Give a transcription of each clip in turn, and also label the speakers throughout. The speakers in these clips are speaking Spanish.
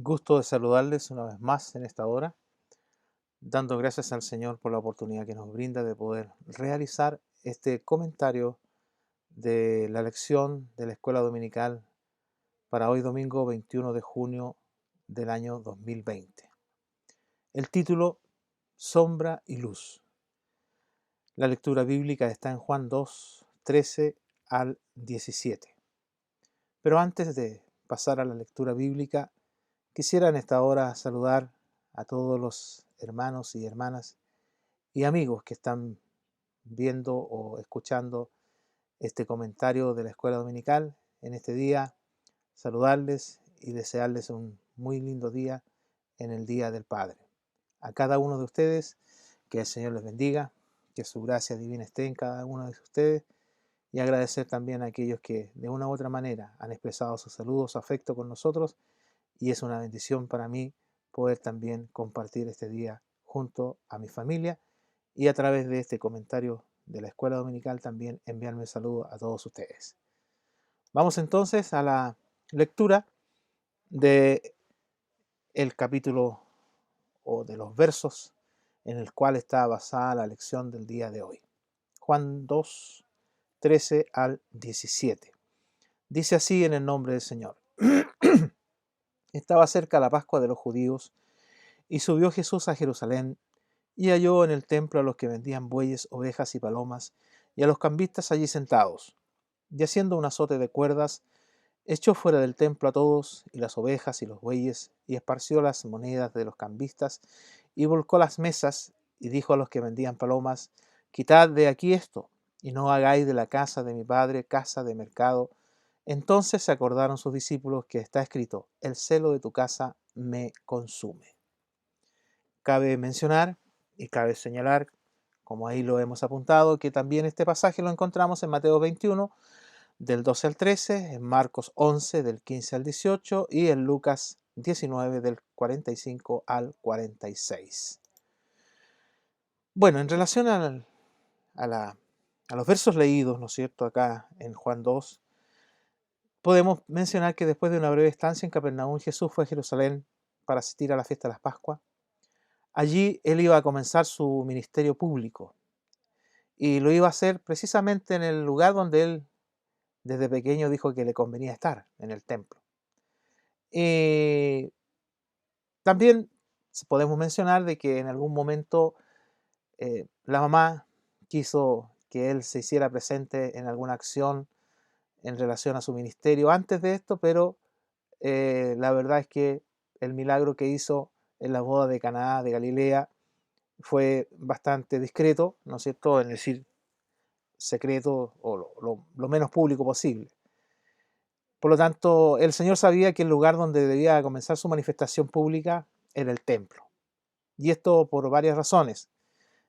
Speaker 1: Gusto de saludarles una vez más en esta hora, dando gracias al Señor por la oportunidad que nos brinda de poder realizar este comentario de la lección de la escuela dominical para hoy domingo 21 de junio del año 2020. El título, Sombra y Luz. La lectura bíblica está en Juan 2, 13 al 17. Pero antes de pasar a la lectura bíblica, quisiera en esta hora saludar a todos los hermanos y hermanas y amigos que están viendo o escuchando este comentario de la escuela dominical en este día, saludarles y desearles un muy lindo día en el Día del Padre. A cada uno de ustedes, que el Señor les bendiga, que su gracia divina esté en cada uno de ustedes y agradecer también a aquellos que de una u otra manera han expresado sus saludos, su afecto con nosotros, y es una bendición para mí poder también compartir este día junto a mi familia y a través de este comentario de la escuela dominical también enviarme un saludo a todos ustedes. Vamos entonces a la lectura de el capítulo o de los versos en el cual está basada la lección del día de hoy. Juan 2, 13 al 17. Dice así en el nombre del Señor. Estaba cerca la Pascua de los judíos y subió Jesús a Jerusalén y halló en el templo a los que vendían bueyes, ovejas y palomas y a los cambistas allí sentados. Y haciendo un azote de cuerdas, echó fuera del templo a todos y las ovejas y los bueyes y esparció las monedas de los cambistas y volcó las mesas y dijo a los que vendían palomas, quitad de aquí esto y no hagáis de la casa de mi padre casa de mercado. Entonces se acordaron sus discípulos que está escrito, el celo de tu casa me consume. Cabe mencionar y cabe señalar, como ahí lo hemos apuntado, que también este pasaje lo encontramos en Mateo 21, del 12 al 13, en Marcos 11, del 15 al 18 y en Lucas 19, del 45 al 46. Bueno, en relación a los versos leídos, ¿no es cierto?, acá en Juan 2, podemos mencionar que después de una breve estancia en Capernaum, Jesús fue a Jerusalén para asistir a la fiesta de las Pascuas. Allí él iba a comenzar su ministerio público y lo iba a hacer precisamente en el lugar donde él desde pequeño dijo que le convenía estar, en el templo. También podemos mencionar de que en algún momento la mamá quiso que él se hiciera presente en alguna acción en relación a su ministerio antes de esto, pero la verdad es que el milagro que hizo en la boda de Caná de Galilea fue bastante discreto, ¿no es cierto?, en decir secreto o lo menos público posible. Por lo tanto, el Señor sabía que el lugar donde debía comenzar su manifestación pública era el templo. Y esto por varias razones.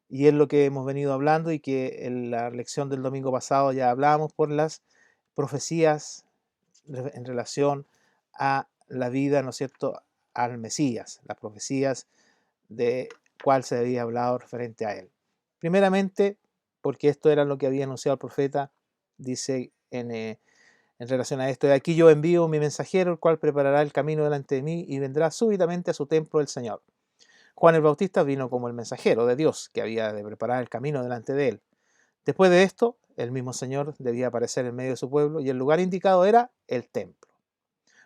Speaker 1: Y es lo que hemos venido hablando y que en la lección del domingo pasado ya hablamos por las profecías en relación a la vida, ¿no es cierto?, al Mesías, las profecías de cuál se había hablado referente a él. Primeramente, porque esto era lo que había anunciado el profeta, dice en relación a esto, de aquí yo envío mi mensajero, el cual preparará el camino delante de mí y vendrá súbitamente a su templo el Señor. Juan el Bautista vino como el mensajero de Dios, que había de preparar el camino delante de él. Después de esto, el mismo Señor debía aparecer en medio de su pueblo y el lugar indicado era el templo.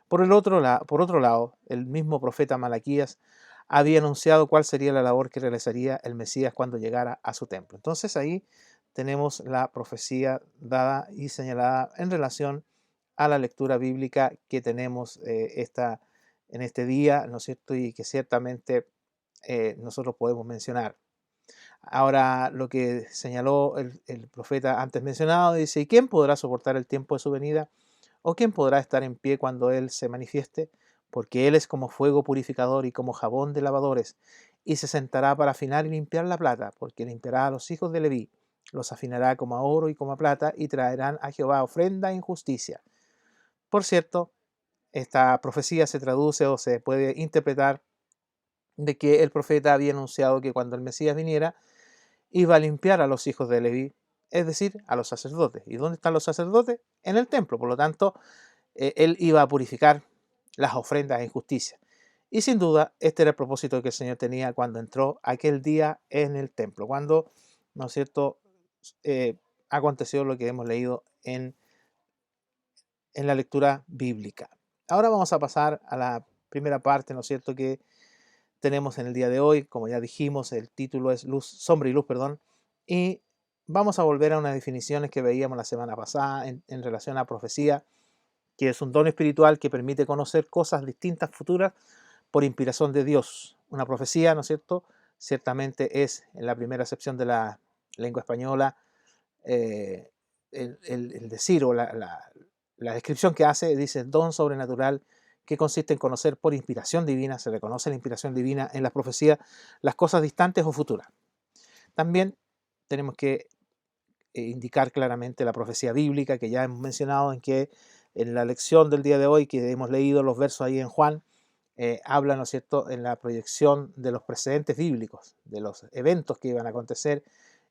Speaker 1: Por otro lado, el mismo profeta Malaquías había anunciado cuál sería la labor que realizaría el Mesías cuando llegara a su templo. Entonces ahí tenemos la profecía dada y señalada en relación a la lectura bíblica que tenemos en este día, ¿no es cierto? Y que ciertamente nosotros podemos mencionar. Ahora, lo que señaló el profeta antes mencionado, dice, ¿y quién podrá soportar el tiempo de su venida? ¿O quién podrá estar en pie cuando Él se manifieste? Porque Él es como fuego purificador y como jabón de lavadores, y se sentará para afinar y limpiar la plata, porque limpiará a los hijos de Leví, los afinará como a oro y como a plata, y traerán a Jehová ofrenda en justicia. Por cierto, esta profecía se traduce o se puede interpretar de que el profeta había anunciado que cuando el Mesías viniera, iba a limpiar a los hijos de Leví, es decir, a los sacerdotes. ¿Y dónde están los sacerdotes? En el templo. Por lo tanto, él iba a purificar las ofrendas en justicia. Y sin duda, este era el propósito que el Señor tenía cuando entró aquel día en el templo, cuando, ¿no es cierto?, aconteció lo que hemos leído en la lectura bíblica. Ahora vamos a pasar a la primera parte, ¿no es cierto?, que tenemos en el día de hoy. Como ya dijimos, el título es Luz, Sombra y Luz, perdón, y vamos a volver a unas definiciones que veíamos la semana pasada en relación a profecía, que es un don espiritual que permite conocer cosas distintas futuras por inspiración de Dios. Una profecía, ¿no es cierto?, ciertamente es, en la primera acepción de la lengua española, eh, el decir o la descripción que hace, dice don sobrenatural que consiste en conocer por inspiración divina. Se reconoce la inspiración divina en las profecías, las cosas distantes o futuras. También tenemos que indicar claramente la profecía bíblica, que ya hemos mencionado en que en la lección del día de hoy, que hemos leído los versos ahí en Juan, habla, ¿no es cierto?, en la proyección de los precedentes bíblicos, de los eventos que iban a acontecer,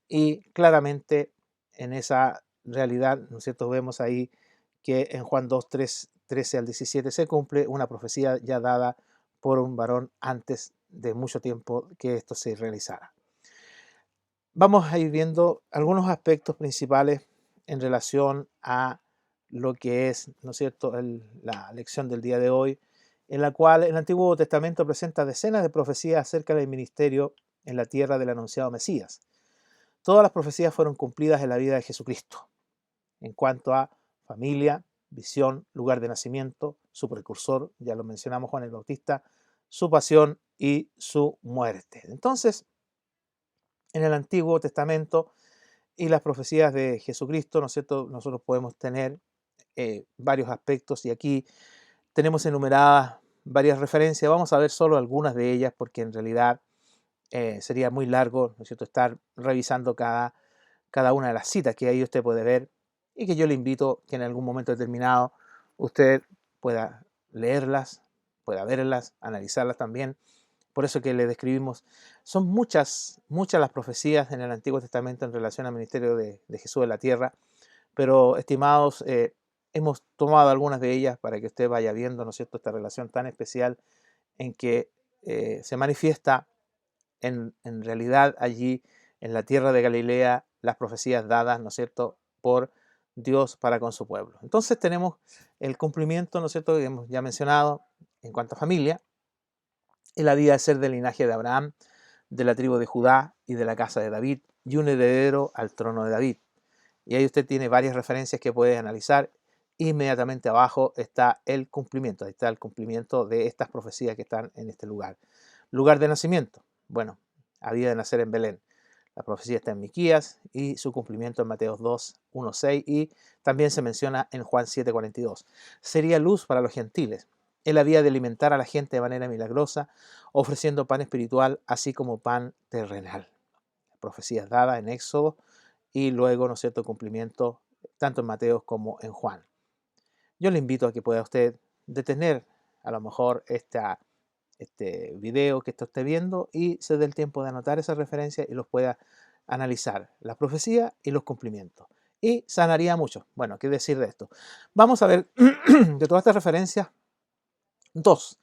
Speaker 1: y claramente en esa realidad, ¿no es cierto?, vemos ahí que en Juan 2, 13 al 17 se cumple una profecía ya dada por un varón antes de mucho tiempo que esto se realizara. Vamos a ir viendo algunos aspectos principales en relación a lo que es, ¿no es cierto?, la lección del día de hoy, en la cual el Antiguo Testamento presenta decenas de profecías acerca del ministerio en la tierra del anunciado Mesías. Todas las profecías fueron cumplidas en la vida de Jesucristo, en cuanto a familia, visión, lugar de nacimiento, su precursor, ya lo mencionamos, Juan el Bautista, su pasión y su muerte. Entonces, en el Antiguo Testamento y las profecías de Jesucristo, ¿no es cierto?, nosotros podemos tener varios aspectos, y aquí tenemos enumeradas varias referencias. Vamos a ver solo algunas de ellas porque en realidad sería muy largo, ¿no es cierto?, estar revisando cada una de las citas que ahí usted puede ver, y que yo le invito que en algún momento determinado usted pueda leerlas, pueda verlas, analizarlas también. Por eso que le describimos, son muchas las profecías en el Antiguo Testamento en relación al ministerio de Jesús en la tierra, pero estimados, hemos tomado algunas de ellas para que usted vaya viendo, ¿no es cierto?, esta relación tan especial en que se manifiesta en realidad allí en la tierra de Galilea las profecías dadas, ¿no es cierto?, por Dios para con su pueblo. Entonces tenemos el cumplimiento, ¿no es cierto?, que hemos ya mencionado en cuanto a familia, en la vida de ser del linaje de Abraham, de la tribu de Judá y de la casa de David, y un heredero al trono de David. Y ahí usted tiene varias referencias que puede analizar. Inmediatamente abajo está el cumplimiento, ahí está el cumplimiento de estas profecías que están en este lugar. Lugar de nacimiento, bueno, había de nacer en Belén. La profecía está en Miquías y su cumplimiento en Mateo 2, 1, 6, y también se menciona en Juan 7, 42. Sería luz para los gentiles. Él había de alimentar a la gente de manera milagrosa, ofreciendo pan espiritual así como pan terrenal. Profecías dadas en Éxodo y luego, ¿no es cierto?, cumplimiento tanto en Mateo como en Juan. Yo le invito a que pueda usted detener a lo mejor este video que esto esté viendo y se dé el tiempo de anotar esas referencias y los pueda analizar, la profecía y los cumplimientos. Y sanaría mucho. Bueno, ¿qué decir de esto? Vamos a ver de todas estas referencias, dos.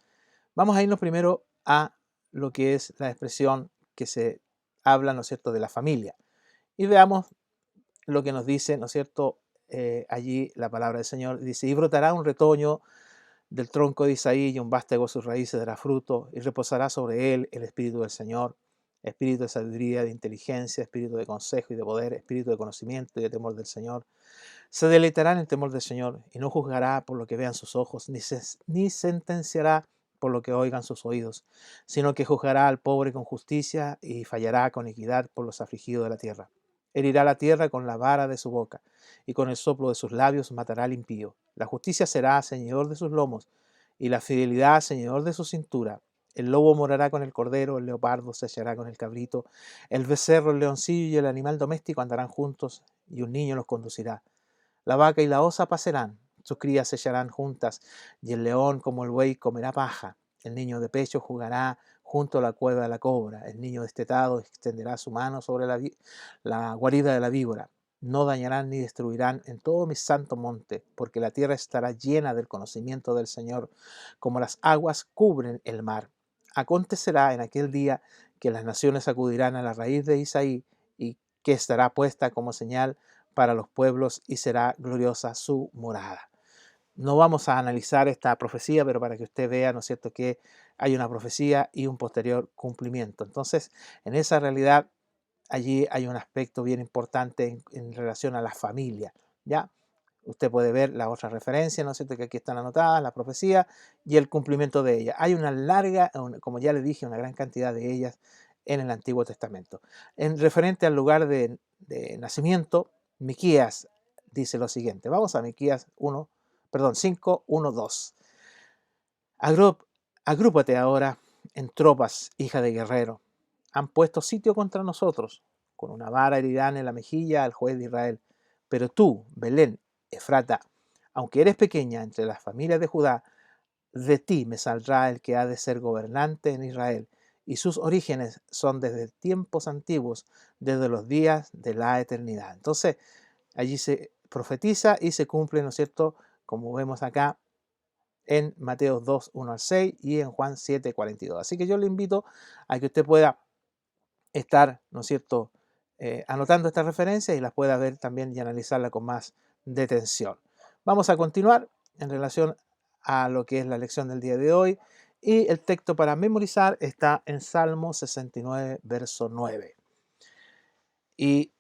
Speaker 1: Vamos a irnos primero a lo que es la expresión que se habla, ¿no es cierto?, de la familia. Y veamos lo que nos dice, ¿no es cierto?, allí la palabra del Señor. Dice, y brotará un retoño del tronco de Isaí, y un vástago sus raíces dará fruto, y reposará sobre él el Espíritu del Señor, espíritu de sabiduría, de inteligencia, espíritu de consejo y de poder, espíritu de conocimiento y de temor del Señor. Se deleitará en el temor del Señor, y no juzgará por lo que vean sus ojos, ni sentenciará por lo que oigan sus oídos, sino que juzgará al pobre con justicia y fallará con equidad por los afligidos de la tierra. Herirá la tierra con la vara de su boca, y con el soplo de sus labios matará al impío. La justicia será señor de sus lomos, y la fidelidad señor de su cintura. El lobo morará con el cordero, el leopardo se echará con el cabrito, el becerro, el leoncillo y el animal doméstico andarán juntos, y un niño los conducirá. La vaca y la osa pasarán, sus crías se echarán juntas, y el león como el buey comerá paja. El niño de pecho jugará junto a la cueva de la cobra, el niño destetado extenderá su mano sobre la guarida de la víbora. no dañarán ni destruirán en todo mi santo monte, porque la tierra estará llena del conocimiento del Señor, como las aguas cubren el mar. Acontecerá en aquel día que las naciones acudirán a la raíz de Isaí, y que estará puesta como señal para los pueblos, y será gloriosa su morada. No vamos a analizar esta profecía, pero para que usted vea, ¿no es cierto?, que hay una profecía y un posterior cumplimiento. Entonces, en esa realidad, allí hay un aspecto bien importante en relación a la familia, ¿ya? Usted puede ver la otra referencia, ¿no es cierto?, que aquí están anotadas, la profecía y el cumplimiento de ella. Hay una larga, como ya le dije, una gran cantidad de ellas en el Antiguo Testamento. En referente al lugar de nacimiento, Miqueas dice lo siguiente. Vamos a Miqueas 5, 1, 2. Agrúpate ahora en tropas, hija de guerrero. Han puesto sitio contra nosotros. Con una vara herirán en la mejilla al juez de Israel. Pero tú, Belén, Efrata, aunque eres pequeña entre las familias de Judá, de ti me saldrá el que ha de ser gobernante en Israel, y sus orígenes son desde tiempos antiguos, desde los días de la eternidad. Entonces, allí se profetiza y se cumple, ¿no es cierto?, como vemos acá en Mateo 2, 1 al 6 y en Juan 7, 42. Así que yo le invito a que usted pueda estar, ¿no es cierto?, anotando estas referencias y las pueda ver también y analizarla con más detención. Vamos a continuar en relación a lo que es la lección del día de hoy, y el texto para memorizar está en Salmo 69, verso 9. Y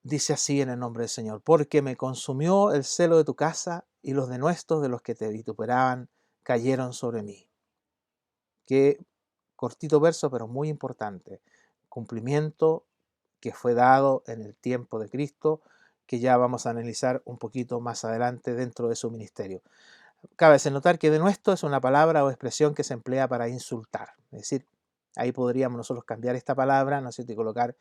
Speaker 1: dice así en el nombre del Señor: porque me consumió el celo de tu casa, y los denuestos de los que te vituperaban cayeron sobre mí. Qué cortito verso, pero muy importante. Cumplimiento que fue dado en el tiempo de Cristo, que ya vamos a analizar un poquito más adelante dentro de su ministerio. Cabe notar que denuesto es una palabra o expresión que se emplea para insultar. Es decir, ahí podríamos nosotros cambiar esta palabra, ¿no es cierto?, y colocar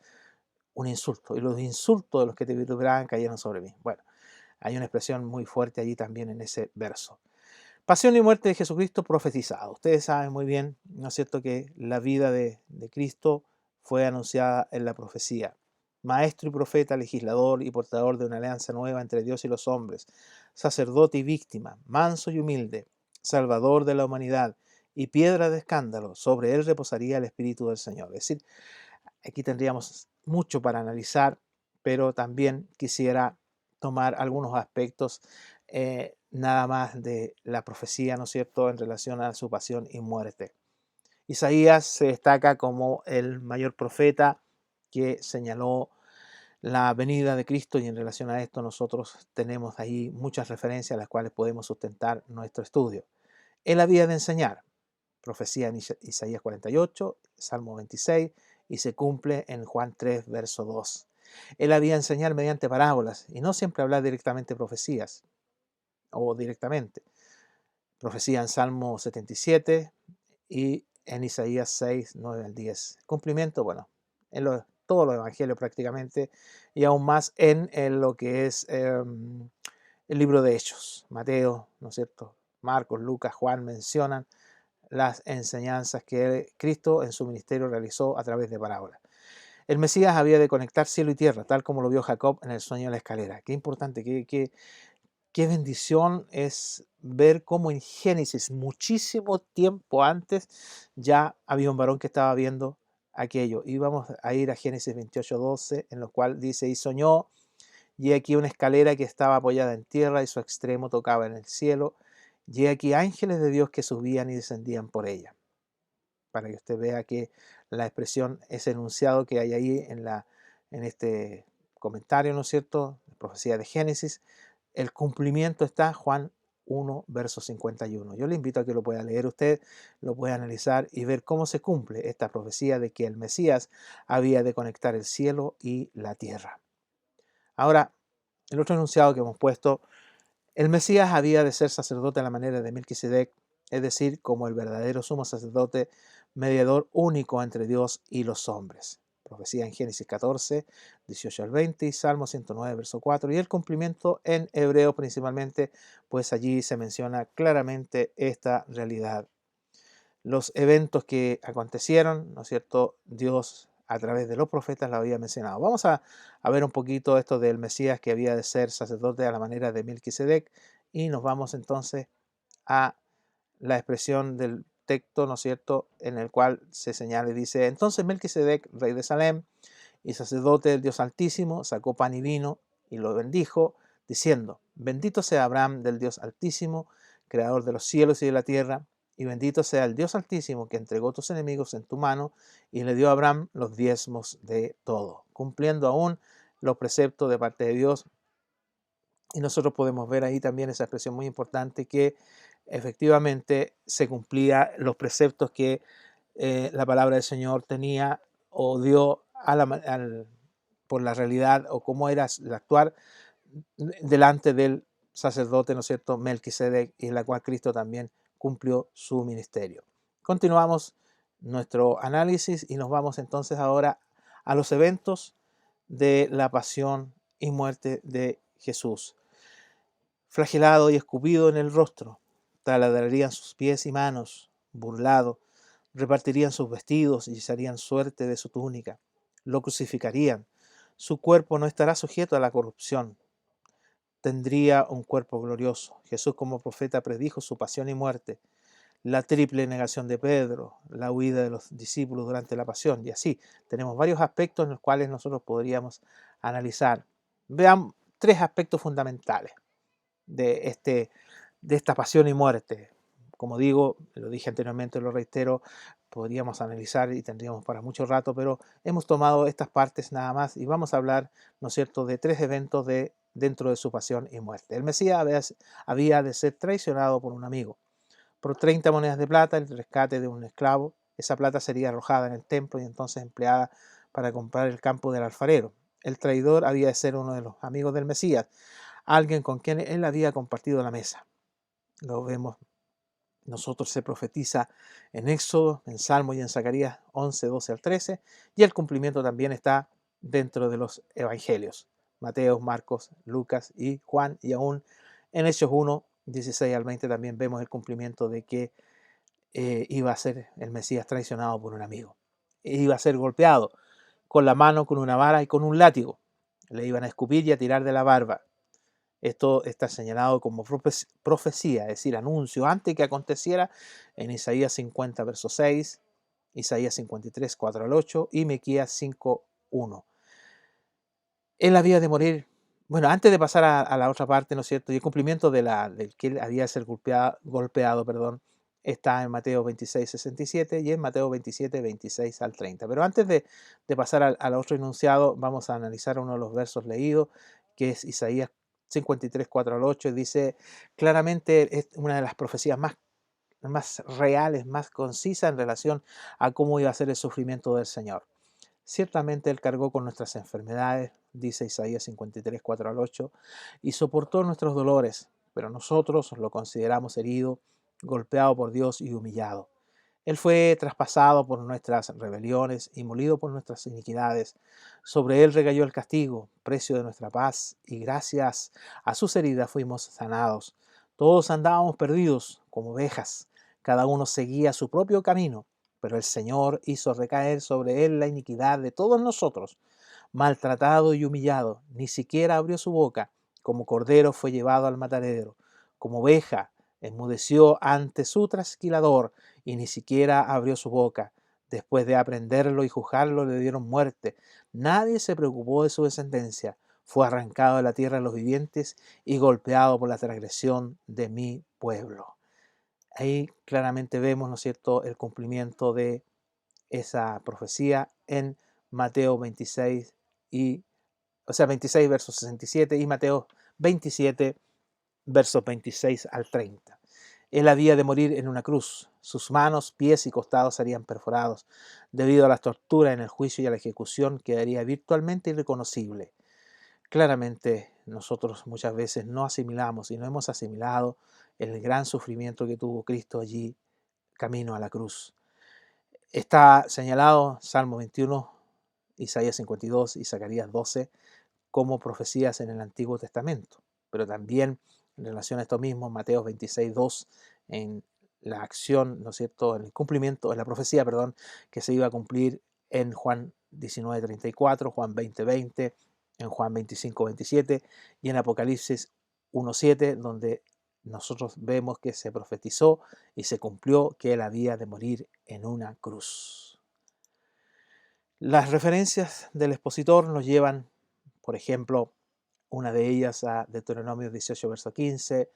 Speaker 1: un insulto. Y los insultos de los que te vituperaban cayeron sobre mí. Bueno, hay una expresión muy fuerte allí también en ese verso. Pasión y muerte de Jesucristo profetizado. Ustedes saben muy bien, ¿no es cierto?, que la vida de Cristo fue anunciada en la profecía. Maestro y profeta, legislador y portador de una alianza nueva entre Dios y los hombres, sacerdote y víctima, manso y humilde, salvador de la humanidad y piedra de escándalo, sobre él reposaría el Espíritu del Señor. Es decir, aquí tendríamos mucho para analizar, pero también quisiera tomar algunos aspectos nada más de la profecía, ¿no es cierto?, en relación a su pasión y muerte. Isaías se destaca como el mayor profeta que señaló la venida de Cristo, y en relación a esto nosotros tenemos ahí muchas referencias a las cuales podemos sustentar nuestro estudio. Él había de enseñar, profecía en Isaías 48, Salmo 26, y se cumple en Juan 3, verso 2. Él había de enseñar mediante parábolas y no siempre hablar directamente profecías o directamente. Profecía en Salmo 77 y en Isaías 6, 9 al 10. Cumplimiento, bueno, en todos los evangelios prácticamente, y aún más en lo que es el libro de Hechos. Mateo, ¿no es cierto?, Marcos, Lucas, Juan mencionan las enseñanzas que Cristo en su ministerio realizó a través de parábolas. El Mesías había de conectar cielo y tierra, tal como lo vio Jacob en el sueño de la escalera. Qué importante, qué bendición es ver cómo en Génesis, muchísimo tiempo antes, ya había un varón que estaba viendo aquello. Y vamos a ir a Génesis 28, 12, en lo cual dice: y soñó, y aquí una escalera que estaba apoyada en tierra y su extremo tocaba en el cielo, y aquí ángeles de Dios que subían y descendían por ella. Para que usted vea que la expresión, ese enunciado que hay ahí en este comentario, ¿no es cierto?, la profecía de Génesis, el cumplimiento está Juan 1, verso 51. Yo le invito a que lo pueda leer usted, lo pueda analizar y ver cómo se cumple esta profecía de que el Mesías había de conectar el cielo y la tierra. Ahora, el otro enunciado que hemos puesto: el Mesías había de ser sacerdote a la manera de Melquisedec, es decir, como el verdadero sumo sacerdote, mediador único entre Dios y los hombres. Profecía en Génesis 14, 18 al 20 y Salmo 109, verso 4. Y el cumplimiento en Hebreos principalmente, pues allí se menciona claramente esta realidad. Los eventos que acontecieron, ¿no es cierto?, Dios a través de los profetas lo había mencionado. Vamos a ver un poquito esto del Mesías que había de ser sacerdote a la manera de Melquisedec, y nos vamos entonces a la expresión del texto, ¿no es cierto?, en el cual se señala y dice: entonces Melquisedec, rey de Salem y sacerdote del Dios Altísimo, sacó pan y vino y lo bendijo, diciendo: bendito sea Abraham del Dios Altísimo, creador de los cielos y de la tierra, y bendito sea el Dios Altísimo que entregó tus enemigos en tu mano, y le dio a Abraham los diezmos de todo, cumpliendo aún los preceptos de parte de Dios. Y nosotros podemos ver ahí también esa expresión muy importante, que efectivamente se cumplía los preceptos que la palabra del Señor tenía o dio por la realidad o cómo era el actuar delante del sacerdote, ¿no es cierto?, Melquisedec, y en la cual Cristo también cumplió su ministerio. Continuamos nuestro análisis y nos vamos entonces ahora a los eventos de la pasión y muerte de Jesús. Flagelado y escupido en el rostro, taladrarían sus pies y manos, burlado, repartirían sus vestidos y se harían suerte de su túnica, lo crucificarían, su cuerpo no estará sujeto a la corrupción, tendría un cuerpo glorioso. Jesús como profeta predijo su pasión y muerte, la triple negación de Pedro, la huida de los discípulos durante la pasión, y así tenemos varios aspectos en los cuales nosotros podríamos analizar. Vean tres aspectos fundamentales de esta pasión y muerte. Como digo, lo dije anteriormente, lo reitero, podríamos analizar y tendríamos para mucho rato, pero hemos tomado estas partes nada más y vamos a hablar, ¿no es cierto?, de tres eventos dentro de su pasión y muerte. El Mesías había de ser traicionado por un amigo. Por 30 monedas de plata, el rescate de un esclavo. Esa plata sería arrojada en el templo y entonces empleada para comprar el campo del alfarero. El traidor había de ser uno de los amigos del Mesías, alguien con quien él había compartido la mesa. Lo vemos nosotros, se profetiza en Éxodo, en Salmo y en Zacarías 11, 12 al 13, y el cumplimiento también está dentro de los evangelios, Mateo, Marcos, Lucas y Juan, y aún en Hechos 1, 16 al 20 también vemos el cumplimiento de que iba a ser el Mesías traicionado por un amigo. Iba a ser golpeado con la mano, con una vara y con un látigo. Le iban a escupir y a tirar de la barba. Esto está señalado como profecía, es decir, anuncio antes que aconteciera en Isaías 50, verso 6, Isaías 53, 4 al 8 y Miqueas 5, 1. Él había de morir, bueno, antes de pasar a la otra parte, ¿no es cierto? Y el cumplimiento del que él había de ser golpeado, perdón, está en Mateo 26, 67 y en Mateo 27, 26 al 30. Pero antes de pasar al otro enunciado, vamos a analizar uno de los versos leídos, que es Isaías 53, 4 al 8. Dice claramente, es una de las profecías más reales, más concisas en relación a cómo iba a ser el sufrimiento del Señor. Ciertamente Él cargó con nuestras enfermedades, dice Isaías 53, 4 al 8, y soportó nuestros dolores, pero nosotros lo consideramos herido, golpeado por Dios y humillado. Él fue traspasado por nuestras rebeliones y molido por nuestras iniquidades. Sobre Él recayó el castigo, precio de nuestra paz, y gracias a sus heridas fuimos sanados. Todos andábamos perdidos como ovejas, cada uno seguía su propio camino, pero el Señor hizo recaer sobre Él la iniquidad de todos nosotros. Maltratado y humillado, ni siquiera abrió su boca, como cordero fue llevado al matadero, como oveja enmudeció ante su trasquilador, y ni siquiera abrió su boca. Después de aprenderlo y juzgarlo, le dieron muerte. Nadie se preocupó de su descendencia. Fue arrancado de la tierra de los vivientes y golpeado por la transgresión de mi pueblo. Ahí claramente vemos, ¿no es cierto?, el cumplimiento de esa profecía en Mateo 26 26 versos 67 y Mateo 27 versos 26 al 30. Él había de morir en una cruz. Sus manos, pies y costados serían perforados. Debido a las torturas en el juicio y a la ejecución, quedaría virtualmente irreconocible. Claramente nosotros muchas veces no asimilamos y no hemos asimilado el gran sufrimiento que tuvo Cristo allí camino a la cruz. Está señalado Salmo 21, Isaías 52 y Zacarías 12 como profecías en el Antiguo Testamento, pero también en relación a esto mismo, Mateo 26, 2, en la acción, ¿no es cierto?, en el cumplimiento, en la profecía, perdón, que se iba a cumplir en Juan 19:34, Juan 20:20, en Juan 25:27 y en Apocalipsis 1:7, donde nosotros vemos que se profetizó y se cumplió que él había de morir en una cruz. Las referencias del expositor nos llevan, por ejemplo, una de ellas a Deuteronomio 18, verso 15,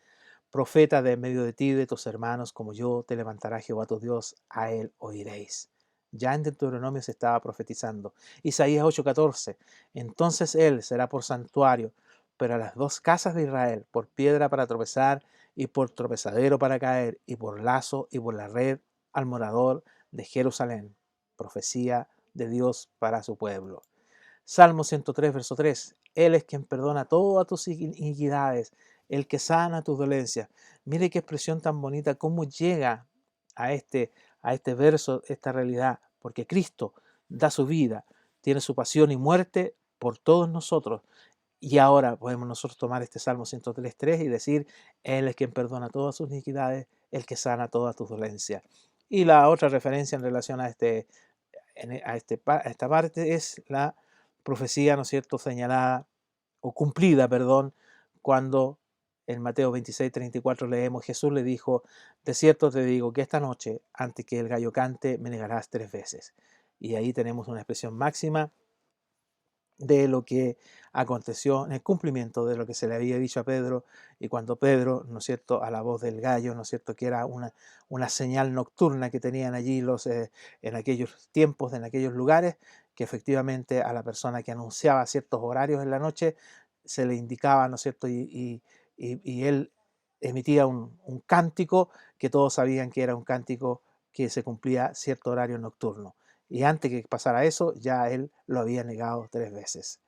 Speaker 1: profeta de en medio de ti, de tus hermanos, como yo, te levantará Jehová tu Dios, a él oiréis. Ya en Deuteronomio se estaba profetizando. Isaías 8:14, entonces él será por santuario, pero a las dos casas de Israel, por piedra para tropezar y por tropezadero para caer, y por lazo y por la red al morador de Jerusalén. Profecía de Dios para su pueblo. Salmo 103, verso 3. Él es quien perdona todas tus iniquidades, el que sana tus dolencias. Mire qué expresión tan bonita, cómo llega a este verso, esta realidad, porque Cristo da su vida, tiene su pasión y muerte por todos nosotros. Y ahora podemos nosotros tomar este Salmo 103.3 y decir, Él es quien perdona todas sus iniquidades, el que sana todas tus dolencias. Y la otra referencia en relación a esta parte es la profecía, ¿no es cierto?, señalada o cumplida, perdón, cuando en Mateo 26:34 leemos, Jesús le dijo, de cierto te digo que esta noche, antes que el gallo cante, me negarás 3 veces. Y ahí tenemos una expresión máxima de lo que aconteció en el cumplimiento de lo que se le había dicho a Pedro, y cuando Pedro, ¿no es cierto?, a la voz del gallo, ¿no es cierto?, que era una señal nocturna que tenían allí en aquellos tiempos, en aquellos lugares, que efectivamente a la persona que anunciaba ciertos horarios en la noche se le indicaba, ¿no es cierto?, y él emitía un cántico que todos sabían que era un cántico que se cumplía cierto horario nocturno. Y antes que pasara eso, ya él lo había negado 3 veces.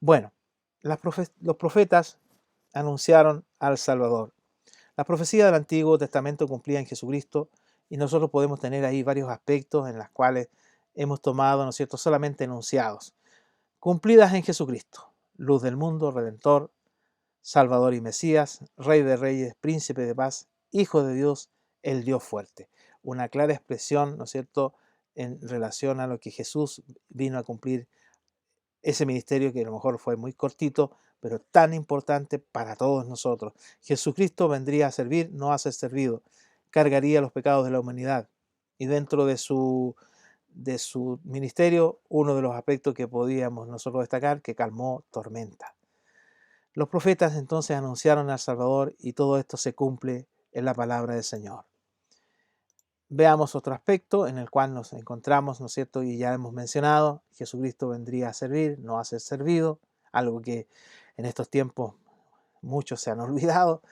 Speaker 1: Bueno, los profetas anunciaron al Salvador. La profecía del Antiguo Testamento cumplía en Jesucristo y nosotros podemos tener ahí varios aspectos en los cuales hemos tomado, ¿no es cierto?, solamente enunciados. Cumplidas en Jesucristo, luz del mundo, redentor, Salvador y Mesías, Rey de Reyes, Príncipe de paz, Hijo de Dios, el Dios fuerte. Una clara expresión, ¿no es cierto?, en relación a lo que Jesús vino a cumplir, ese ministerio que a lo mejor fue muy cortito, pero tan importante para todos nosotros. Jesucristo vendría a servir, no a ser servido, cargaría los pecados de la humanidad. Y dentro de su ministerio, uno de los aspectos que podíamos nosotros destacar, que calmó tormenta. Los profetas entonces anunciaron al Salvador y todo esto se cumple en la palabra del Señor. Veamos otro aspecto en el cual nos encontramos, ¿no es cierto? Y ya hemos mencionado, Jesucristo vendría a servir, no a ser servido, algo que en estos tiempos muchos se han olvidado,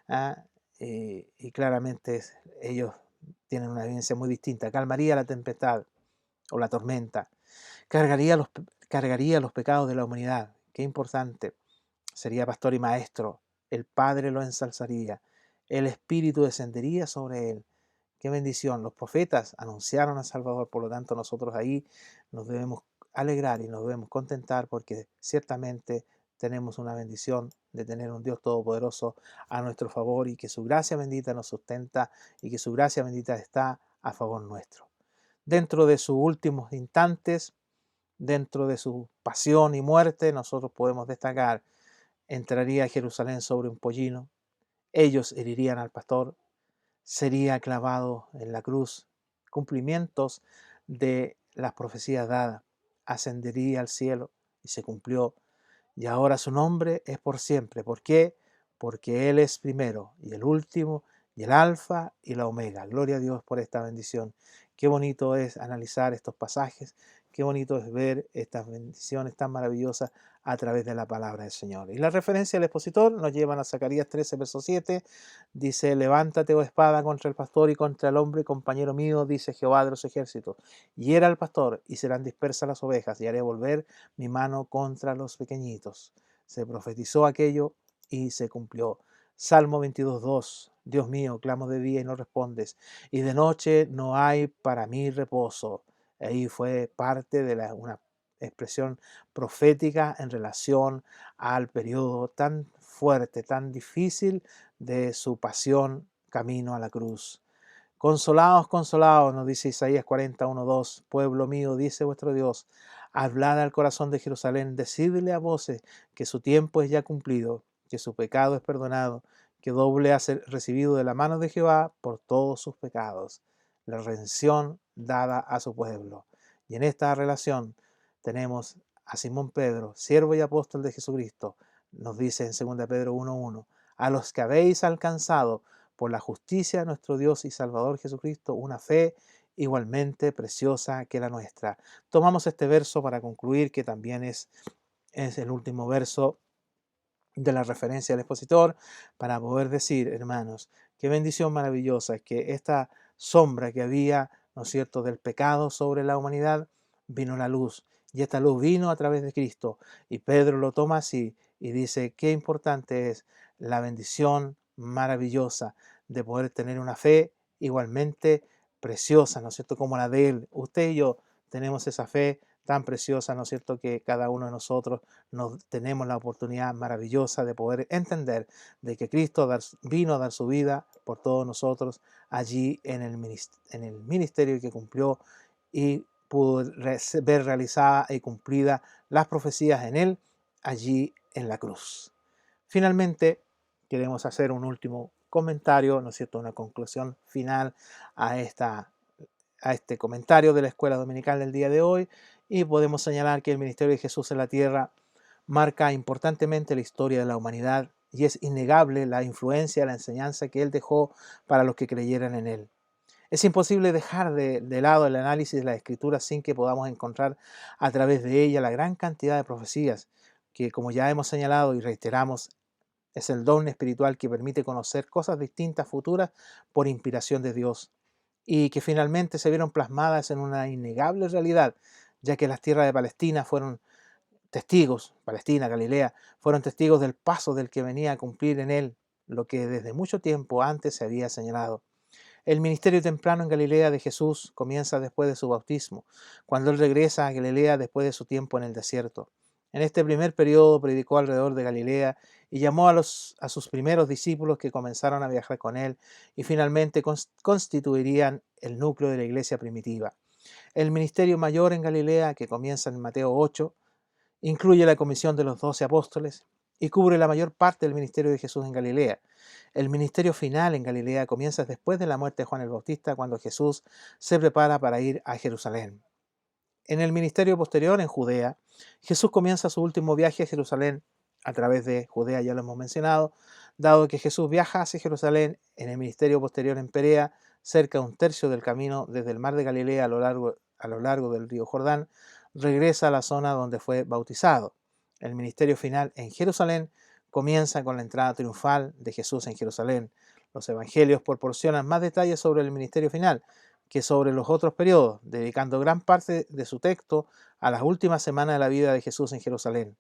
Speaker 1: ¿ah? Y claramente ellos tienen una vivencia muy distinta. Calmaría la tempestad o la tormenta, cargaría los pecados de la humanidad. Qué importante. Sería pastor y maestro, el Padre lo ensalzaría, el Espíritu descendería sobre él. Qué bendición. Los profetas anunciaron al Salvador, por lo tanto nosotros ahí nos debemos alegrar y nos debemos contentar porque ciertamente tenemos una bendición de tener un Dios todopoderoso a nuestro favor y que su gracia bendita nos sustenta y que su gracia bendita está a favor nuestro. Dentro de sus últimos instantes, dentro de su pasión y muerte, nosotros podemos destacar, entraría a Jerusalén sobre un pollino, ellos herirían al pastor, sería clavado en la cruz, cumplimientos de las profecías dadas, ascendería al cielo y se cumplió. Y ahora su nombre es por siempre. ¿Por qué? Porque Él es primero y el último y el alfa y la omega. Gloria a Dios por esta bendición. Qué bonito es analizar estos pasajes. Qué bonito es ver estas bendiciones tan maravillosas a través de la palabra del Señor. Y la referencia del expositor nos llevan a Zacarías 13, verso 7. Dice, levántate, oh espada, contra el pastor y contra el hombre, compañero mío, dice Jehová de los ejércitos. Hiera al pastor y serán dispersas las ovejas, y haré volver mi mano contra los pequeñitos. Se profetizó aquello y se cumplió. Salmo 22:2. Dios mío, clamo de día y no respondes, y de noche no hay para mí reposo. Ahí fue parte de una expresión profética en relación al periodo tan fuerte, tan difícil de su pasión camino a la cruz. Consolaos, consolaos, nos dice Isaías 41:2, pueblo mío, dice vuestro Dios, Hablad al corazón de Jerusalén, decidle a voces que su tiempo es ya cumplido, que su pecado es perdonado, que doble ha recibido de la mano de Jehová por todos sus pecados, la redención dada a su pueblo. Y en esta relación tenemos a Simón Pedro, siervo y apóstol de Jesucristo, nos dice en 2 Pedro 1:1, a los que habéis alcanzado por la justicia de nuestro Dios y Salvador Jesucristo una fe igualmente preciosa que la nuestra. Tomamos este verso para concluir, que también es el último verso de la referencia del expositor, para poder decir, hermanos, qué bendición maravillosa que esta sombra que había, ¿no es cierto?, del pecado sobre la humanidad, vino la luz, y esta luz vino a través de Cristo, y Pedro lo toma así y dice qué importante es la bendición maravillosa de poder tener una fe igualmente preciosa, ¿no es cierto?, como la de él. Usted y yo tenemos esa fe tan preciosa, ¿no es cierto?, que cada uno de nosotros tenemos la oportunidad maravillosa de poder entender de que Cristo vino a dar su vida por todos nosotros allí en el ministerio que cumplió, y pudo ver realizada y cumplida las profecías en él allí en la cruz. Finalmente, queremos hacer un último comentario, ¿no es cierto?, una conclusión final a este comentario de la escuela dominical del día de hoy, y podemos señalar que el ministerio de Jesús en la tierra marca importantemente la historia de la humanidad, y es innegable la influencia, la enseñanza que él dejó para los que creyeran en él. Es imposible dejar de lado el análisis de la Escritura sin que podamos encontrar a través de ella la gran cantidad de profecías que, como ya hemos señalado y reiteramos, es el don espiritual que permite conocer cosas distintas futuras por inspiración de Dios, y que finalmente se vieron plasmadas en una innegable realidad, ya que las tierras de Palestina fueron testigos, Palestina, Galilea, fueron testigos del paso del que venía a cumplir en él lo que desde mucho tiempo antes se había señalado. El ministerio temprano en Galilea de Jesús comienza después de su bautismo, cuando él regresa a Galilea después de su tiempo en el desierto. En este primer periodo predicó alrededor de Galilea y llamó a sus primeros discípulos, que comenzaron a viajar con él y finalmente constituirían el núcleo de la iglesia primitiva. El ministerio mayor en Galilea, que comienza en Mateo 8, incluye la comisión de los 12 apóstoles y cubre la mayor parte del ministerio de Jesús en Galilea. El ministerio final en Galilea comienza después de la muerte de Juan el Bautista, cuando Jesús se prepara para ir a Jerusalén. En el ministerio posterior en Judea, Jesús comienza su último viaje a Jerusalén a través de Judea, ya lo hemos mencionado, dado que Jesús viaja hacia Jerusalén. En el ministerio posterior en Perea, cerca de un tercio del camino desde el mar de Galilea a lo largo del río Jordán, regresa a la zona donde fue bautizado. El ministerio final en Jerusalén comienza con la entrada triunfal de Jesús en Jerusalén. Los evangelios proporcionan más detalles sobre el ministerio final que sobre los otros periodos, dedicando gran parte de su texto a las últimas semanas de la vida de Jesús en Jerusalén.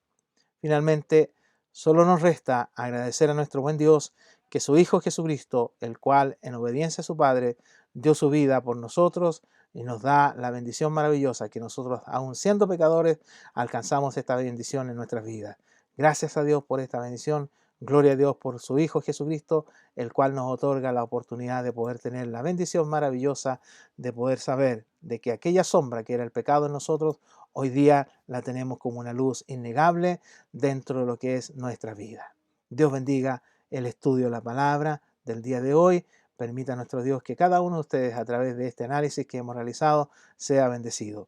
Speaker 1: Finalmente, solo nos resta agradecer a nuestro buen Dios que su Hijo Jesucristo, el cual, en obediencia a su Padre, dio su vida por nosotros y nos da la bendición maravillosa que nosotros, aun siendo pecadores, alcanzamos esta bendición en nuestras vidas. Gracias a Dios por esta bendición. Gloria a Dios por su Hijo Jesucristo, el cual nos otorga la oportunidad de poder tener la bendición maravillosa de poder saber de que aquella sombra que era el pecado en nosotros, hoy día la tenemos como una luz innegable dentro de lo que es nuestra vida. Dios bendiga el estudio de la palabra del día de hoy. Permita a nuestro Dios que cada uno de ustedes, a través de este análisis que hemos realizado, sea bendecido.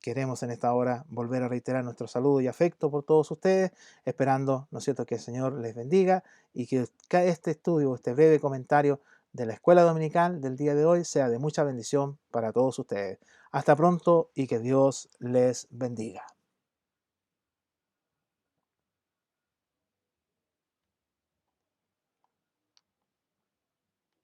Speaker 1: Queremos en esta hora volver a reiterar nuestro saludo y afecto por todos ustedes, esperando, ¿no es cierto?, que el Señor les bendiga y que este estudio, este breve comentario de la escuela dominical del día de hoy sea de mucha bendición para todos ustedes. Hasta pronto y que Dios les bendiga.